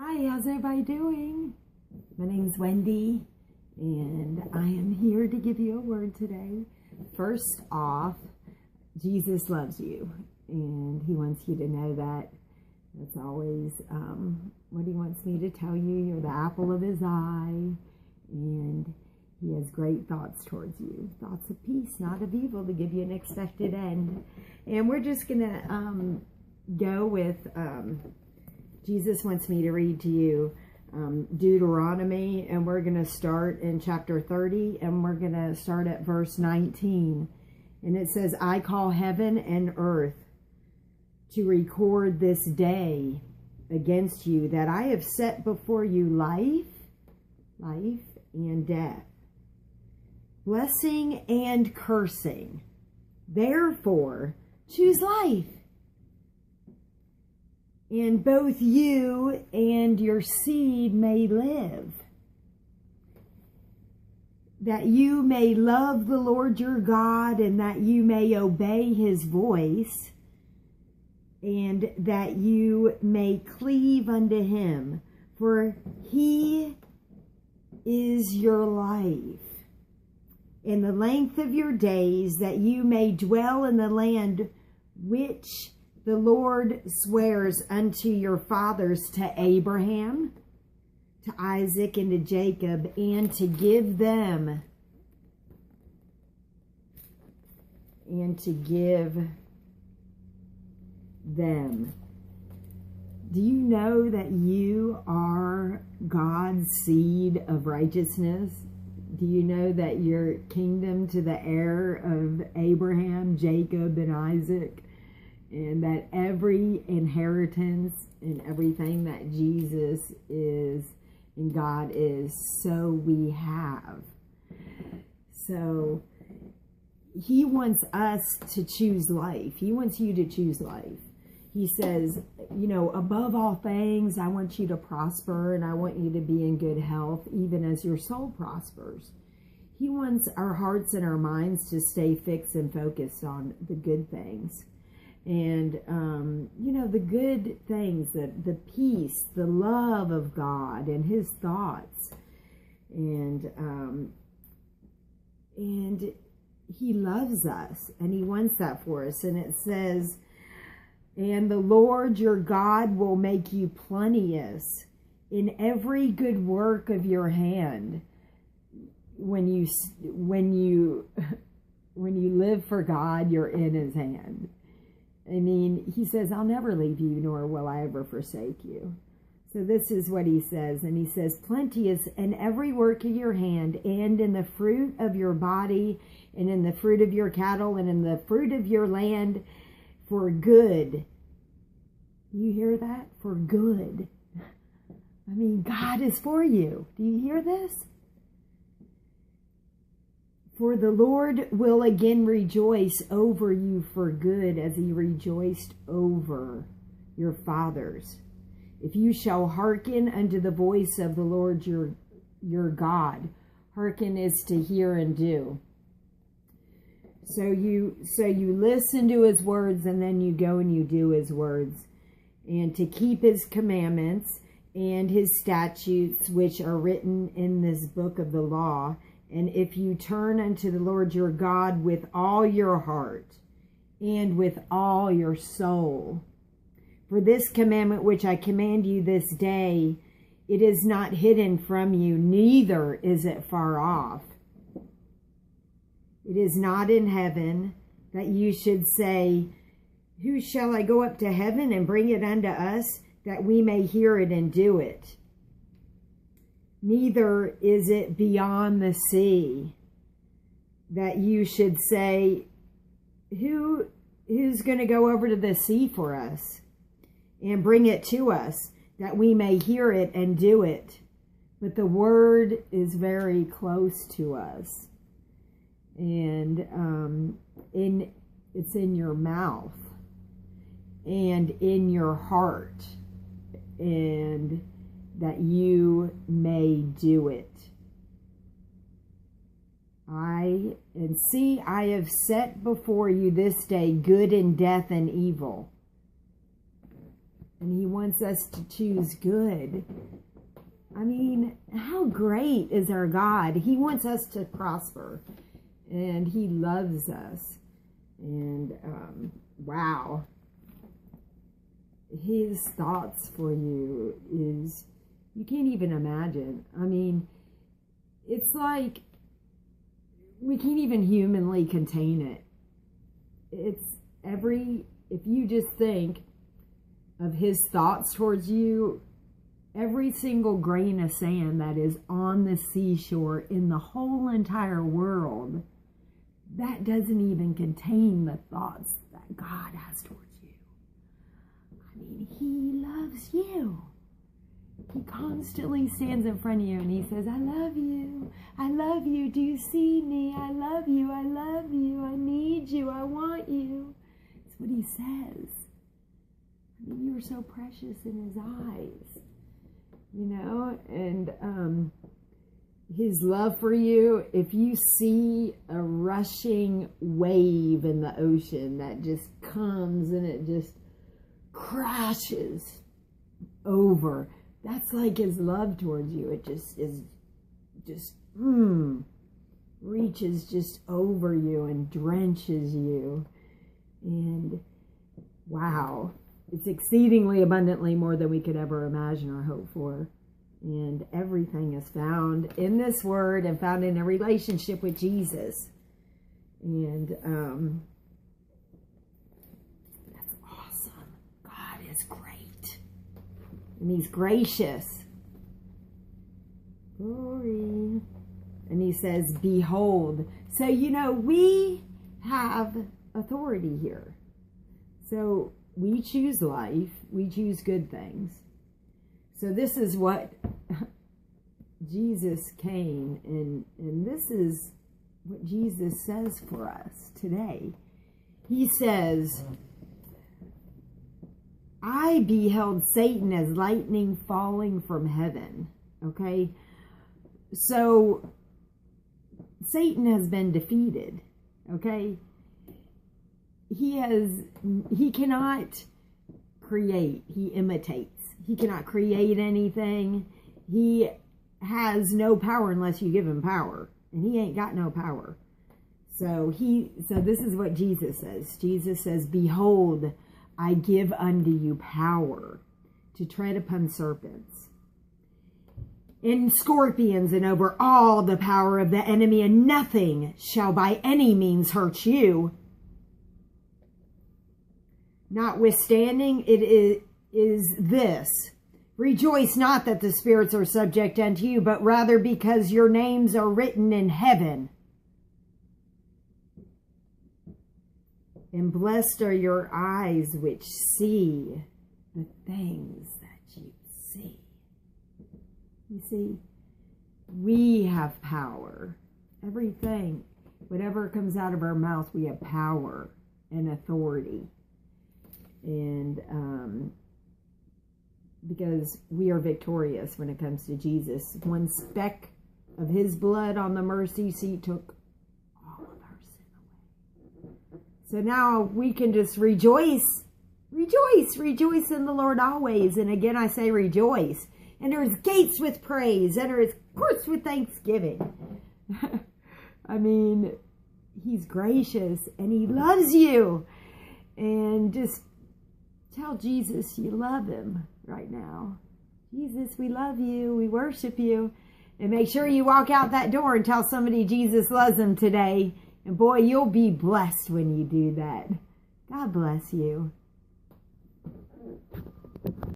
Hi, how's everybody doing? My name's Wendy, and I am here to give you a word today. First off, Jesus loves you, and He wants you to know that. That's always what He wants me to tell you. You're the apple of His eye, and He has great thoughts towards you. Thoughts of peace, not of evil, to give you an expected end. And we're just going to go with... Jesus wants me to read to you Deuteronomy, and we're going to start in chapter 30, and we're going to start at verse 19. And it says, I call heaven and earth to record this day against you, that I have set before you life and death, blessing and cursing. Therefore, choose life, and both you and your seed may live, that you may love the Lord your God, and that you may obey His voice, and that you may cleave unto Him, for He is your life, and the length of your days, that you may dwell in the land which the Lord swears unto your fathers, to Abraham, to Isaac, and to Jacob, and to give them, Do you know that you are God's seed of righteousness? Do you know that you're kingdom to the heir of Abraham, Jacob, and Isaac? And that every inheritance and everything that Jesus is and God is, so we have. So He wants us to choose life. He wants you to choose life. He says, you know, above all things, I want you to prosper, and I want you to be in good health, even as your soul prospers. He wants our hearts and our minds to stay fixed and focused on the good things. And, you know, the good things, the peace, the love of God and His thoughts. And He loves us, and He wants that for us. And it says, and the Lord your God will make you plenteous in every good work of your hand. When you live for God, you're in His hand. I mean, He says, I'll never leave you, nor will I ever forsake you. So this is what He says. And He says, plenteous in every work of your hand, and in the fruit of your body, and in the fruit of your cattle, and in the fruit of your land, for good. You hear that? For good. I mean, God is for you. Do you hear this? For the Lord will again rejoice over you for good, as He rejoiced over your fathers, if you shall hearken unto the voice of the Lord your God. Hearken is to hear and do. So you listen to His words, and then you go and you do His words, and to keep His commandments and His statutes, which are written in this book of the law. And if you turn unto the Lord your God with all your heart and with all your soul, for this commandment which I command you this day, it is not hidden from you, neither is it far off. It is not in heaven, that you should say, who shall I go up to heaven and bring it unto us, that we may hear it and do it? Neither is it beyond the sea, that you should say, who's going to go over to the sea for us and bring it to us, that we may hear it and do it? But the word is very close to us, and it's in your mouth and in your heart, and that you may do it. I have set before you this day good and death and evil. And he wants us to choose good. I mean, how great is our God? He wants us to prosper. And he loves us. And, wow. His thoughts for you is, you can't even imagine. I mean, it's like, we can't even humanly contain it. It's if you just think of his thoughts towards you, every single grain of sand that is on the seashore in the whole entire world, that doesn't even contain the thoughts that God has towards you. I mean, he loves you. He constantly stands in front of you and he says, I love you. I love you. Do you see me? I love you. I love you. I need you. I want you. That's what he says. I mean, you're so precious in his eyes, you know, and his love for you, if you see a rushing wave in the ocean that just comes and it just crashes over, that's like his love towards you. It just reaches just over you and drenches you. And wow, it's exceedingly abundantly more than we could ever imagine or hope for. And everything is found in this word and found in a relationship with Jesus. And that's awesome. God is great. And he's gracious. Glory. And he says, behold. So, you know, we have authority here. So we choose life. We choose good things. So this is what Jesus came, and this is what Jesus says for us today. He says, I beheld Satan as lightning falling from heaven. Okay? So Satan has been defeated. Okay? He cannot create. He imitates. He cannot create anything. He has no power unless you give him power. And he ain't got no power. So this is what Jesus says. Jesus says, behold, I give unto you power to tread upon serpents and scorpions and over all the power of the enemy, and nothing shall by any means hurt you. Notwithstanding, it is this: rejoice not that the spirits are subject unto you, but rather because your names are written in heaven. And blessed are your eyes which see the things that you see. You see, we have power. Everything, whatever comes out of our mouth, we have power and authority. And because we are victorious when it comes to Jesus. One speck of his blood on the mercy seat took all of our sin away. So now we can just rejoice. Rejoice in the Lord always. And again, I say rejoice. Enter his gates with praise. Enter his courts with thanksgiving. I mean, he's gracious and he loves you. And just tell Jesus you love him right now. Jesus, we love you. We worship you. And make sure you walk out that door and tell somebody Jesus loves them today. And boy, you'll be blessed when you do that. God bless you.